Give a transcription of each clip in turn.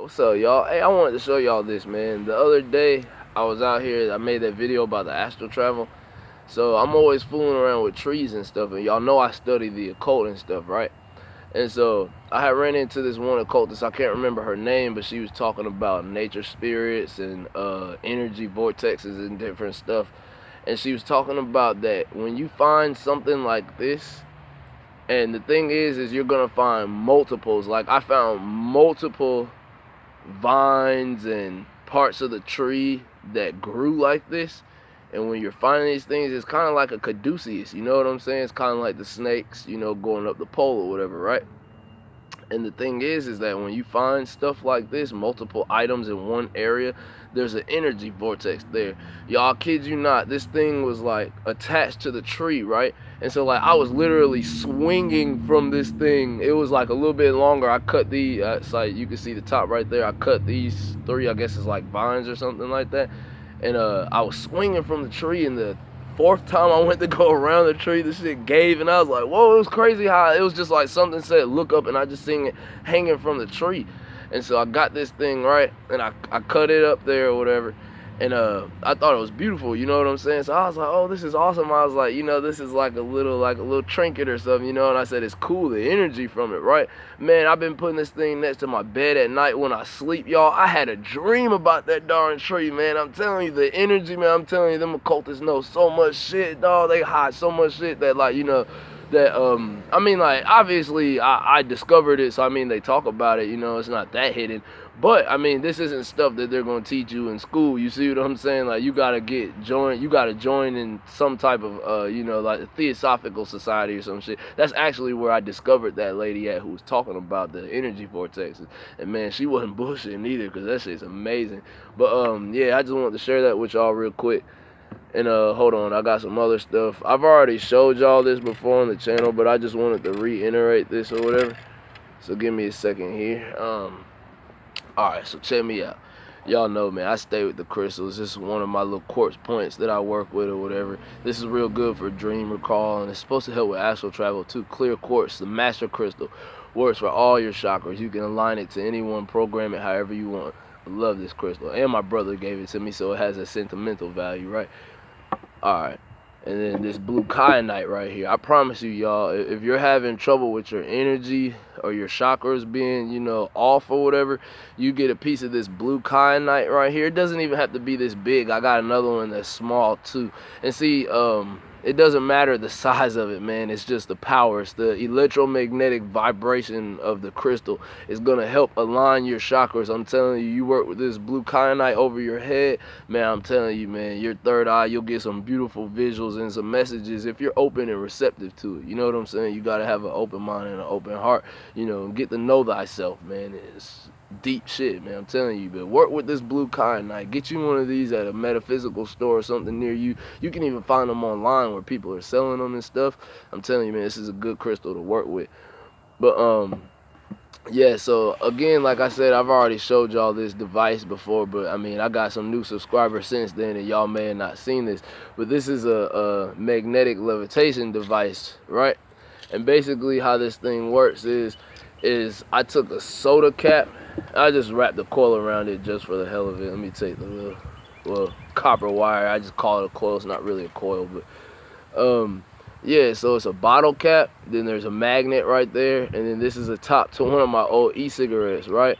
What's up, y'all? Hey, I wanted to show y'all this, man. The other day, I was out here. I made that video about the astral travel. So I'm always fooling around with trees and stuff, and y'all know I study the occult and stuff, right? And so I had ran into this one occultist. I can't remember her name, but she was talking about nature spirits and energy vortexes and different stuff. And she was talking about that when you find something like this, and the thing is you're gonna find multiples. Like I found multiple vines and parts of the tree that grew like this. And when you're finding these things, it's kind of like a caduceus, you know what I'm saying? It's kind of like the snakes, you know, going up the pole or whatever, right? And the thing is that when you find stuff like this, multiple items in one area, there's an energy vortex there. Y'all, kid you not, this thing was like attached to the tree, right? And so like I was literally swinging from this thing. It was like a little bit longer. I cut the, it's like you can see the top right there. I cut these three, I guess it's like vines or something like that. And I was swinging from the tree, and the fourth time I went to go around the tree, the shit gave, and I was like, whoa, it was crazy how it was just like something said look up, and I just seen it hanging from the tree. And so I got this thing, right, and I cut it up there or whatever, and I thought it was beautiful, you know what I'm saying? So I was like, oh, this is awesome. I was like, you know, this is like a little trinket or something, you know. And I said, it's cool, the energy from it, right? Man, I've been putting this thing next to my bed at night when I sleep, y'all. I had a dream about that darn tree, man. I'm telling you, the energy, man. I'm telling you, them occultists know so much shit, dog. They hide so much shit that, like, you know, that I mean, like, obviously I discovered it, so I mean, they talk about it, you know, it's not that hidden. But I mean, this isn't stuff that they're going to teach you in school. You see what I'm saying? Like, you got to join in some type of you know, like a theosophical society or some shit. That's actually where I discovered that lady at, who was talking about the energy vortexes. And man, she wasn't bullshitting either, because that shit's amazing. But yeah, I just wanted to share that with y'all real quick. And hold on, I got some other stuff. I've already showed y'all this before on the channel, but I just wanted to reiterate this or whatever. So give me a second here. Alright, so check me out. Y'all know, man, I stay with the crystals. This is one of my little quartz points that I work with or whatever. This is real good for dream recall, and it's supposed to help with astral travel too. Clear quartz, the master crystal, works for all your chakras. You can align it to anyone, program it however you want. I love this crystal, and my brother gave it to me, so it has a sentimental value, right? Alright, and then this blue kyanite right here. I promise you, y'all, if you're having trouble with your energy or your chakras being, you know, off or whatever, you get a piece of this blue kyanite right here. It doesn't even have to be this big. I got another one that's small too. And see, it doesn't matter the size of it, man. It's just the power. It's the electromagnetic vibration of the crystal. It's gonna help align your chakras. I'm telling you, you work with this blue kyanite over your head, man. I'm telling you, man, your third eye, you'll get some beautiful visuals and some messages if you're open and receptive to it. You know what I'm saying? You gotta have an open mind and an open heart, you know, and get to know thyself, man. It's deep shit, man. I'm telling you, but work with this blue kyanite. Get you one of these at a metaphysical store or something near you. You can even find them online where people are selling them and stuff. I'm telling you, man, this is a good crystal to work with. But yeah, so again, like I said, I've already showed y'all this device before, but I mean, I got some new subscribers since then, and y'all may have not seen this. But this is a magnetic levitation device, right? And basically how this thing works is I took a soda cap. I just wrapped the coil around it just for the hell of it. Let me take the little, well, copper wire. I just call it a coil. It's not really a coil, but yeah. So it's a bottle cap. Then there's a magnet right there, and then this is a top to one of my old e-cigarettes, right?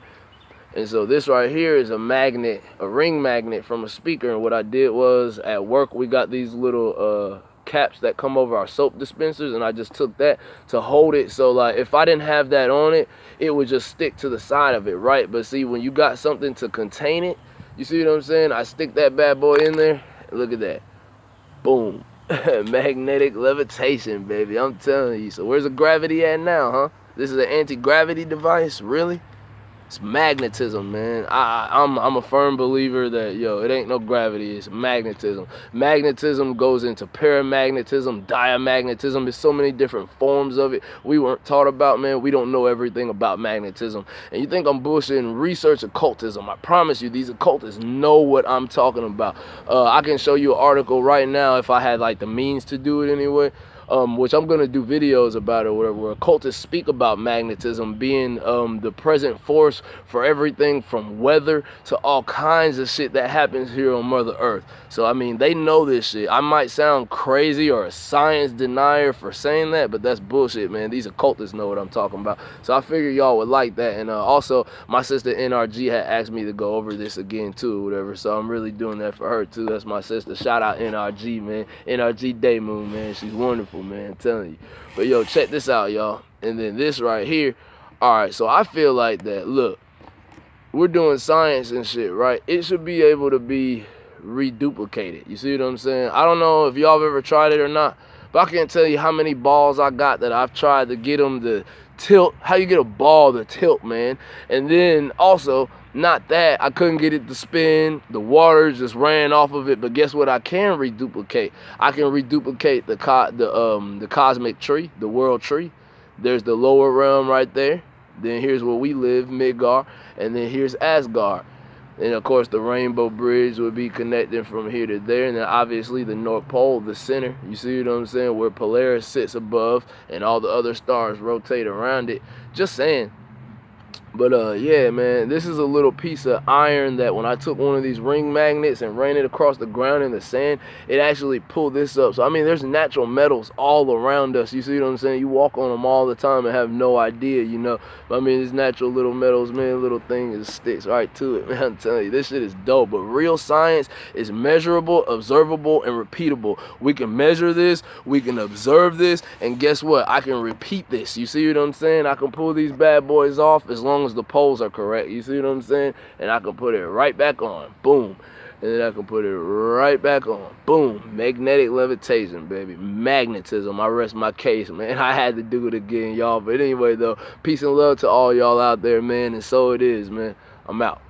And so this right here is a magnet, a ring magnet from a speaker. And what I did was, at work we got these little caps that come over our soap dispensers, and I just took that to hold it, so like if I didn't have that on it, it would just stick to the side of it, right? But see, when you got something to contain it, you see what I'm saying? I stick that bad boy in there, look at that, boom. Magnetic levitation, baby. I'm telling you. So where's the gravity at now, huh? This is an anti-gravity device, really? It's magnetism, man. I'm a firm believer that, yo, it ain't no gravity, it's magnetism. Magnetism goes into paramagnetism, diamagnetism. There's so many different forms of it we weren't taught about, man. We don't know everything about magnetism. And you think I'm bullshitting? Research occultism. I promise you, these occultists know what I'm talking about. I can show you an article right now if I had like the means to do it anyway. which I'm gonna do videos about it, where occultists speak about magnetism being the present force for everything from weather to all kinds of shit that happens here on Mother Earth. So I mean, they know this shit. I might sound crazy or a science denier for saying that, but that's bullshit, man. These occultists know what I'm talking about. So I figured y'all would like that. And also, my sister NRG had asked me to go over this again too, or whatever. So I'm really doing that for her too. That's my sister. Shout out NRG, man. NRG Day Moon, man. She's wonderful, man. I'm telling you. But yo, check this out, y'all. And then this right here. All right, so I feel like that. Look, we're doing science and shit, right? It should be able to be reduplicated. You see what I'm saying? I don't know if y'all have ever tried it or not, but I can't tell you how many balls I got that I've tried to get them to tilt. How you get a ball to tilt, man? And then also, not that, I couldn't get it to spin. The water just ran off of it. But guess what? I can reduplicate. I can reduplicate the cosmic tree, the world tree. There's the lower realm right there. Then here's where we live, Midgar, and then here's Asgard. And of course the Rainbow Bridge would be connecting from here to there, and then obviously the North Pole, the center, you see what I'm saying, where Polaris sits above and all the other stars rotate around it. Just saying. But yeah, man, this is a little piece of iron that when I took one of these ring magnets and ran it across the ground in the sand, it actually pulled this up. So I mean, there's natural metals all around us. You see what I'm saying? You walk on them all the time and have no idea, you know. But I mean, these natural little metals, man, little thing, it sticks right to it, man. I'm telling you, this shit is dope. But real science is measurable, observable, and repeatable. We can measure this, we can observe this, and guess what? I can repeat this. You see what I'm saying? I can pull these bad boys off as long as the poles are correct. You see what I'm saying? And I can put it right back on. Boom. And then I can put it right back on. Boom. Magnetic levitation, baby. Magnetism. I rest my case, man. I had to do it again, y'all. But anyway, though, peace and love to all y'all out there, man. And so it is, man. I'm out.